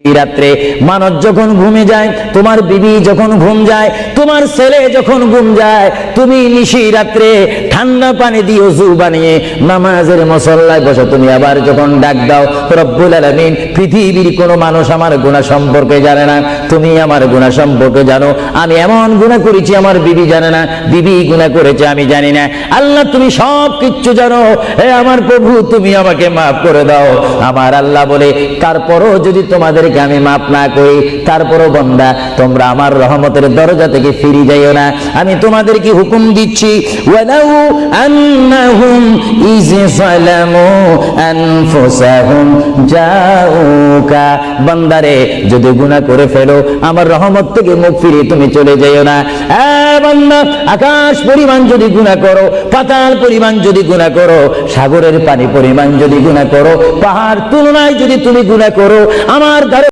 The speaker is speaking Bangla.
রাত্রে মানুষ যখন ঘুমে যায়, তোমার বিবি যখন ঘুম যায়, তোমার ছেলে যখন ঘুম যায়, তুমি নিশি রাত্রে ঠান্ডা পানি দিয়ে ওযু বানিয়ে নামাজের মুসল্লায় বসো। তুমি আবার যখন ডাক দাও রব্বুল আলামিন, পৃথিবীর কোনো মানুষ আমার গুনাহ সম্পর্কে জানে না, তুমি আমার গুনাহ সম্পর্কে জানো। আমি এমন গুনাহ করেছি আমার বিবি জানে না, বিবি গুনাহ করেছে আমি জানি না। আল্লাহ তুমি সব কিচ্ছু জানো, হে আমার প্রভু তুমি আমাকে মাফ করে দাও। আমার আল্লাহ বলে, তারপরও যদি তোমাদেরকে আমি মাফ না করি, তারপরও বান্দা তোমরা আমার রহমতের দরজা থেকে ফিরে যাইও না। আমি তোমাদেরকে হুকুম দিচ্ছি, ওয়ালাউ আন্নাহুম ইয যালামু আনফুসাহুম জাউকা, বান্দারে যদি গুনাহ করে ফেলো আমার রহমত থেকে মুখ ফিরিয়ে তুমি চলে যাইও না। বান্দা, আকাশ পরিমাণ যদি গুনাহ করো, পাতাল পরিমাণ যদি গুনাহ করো, সাগরের পানি পরিমাণ যদি গুনাহ করো, পাহাড় তুলনায় যদি তুমি গুনাহ করো, আমার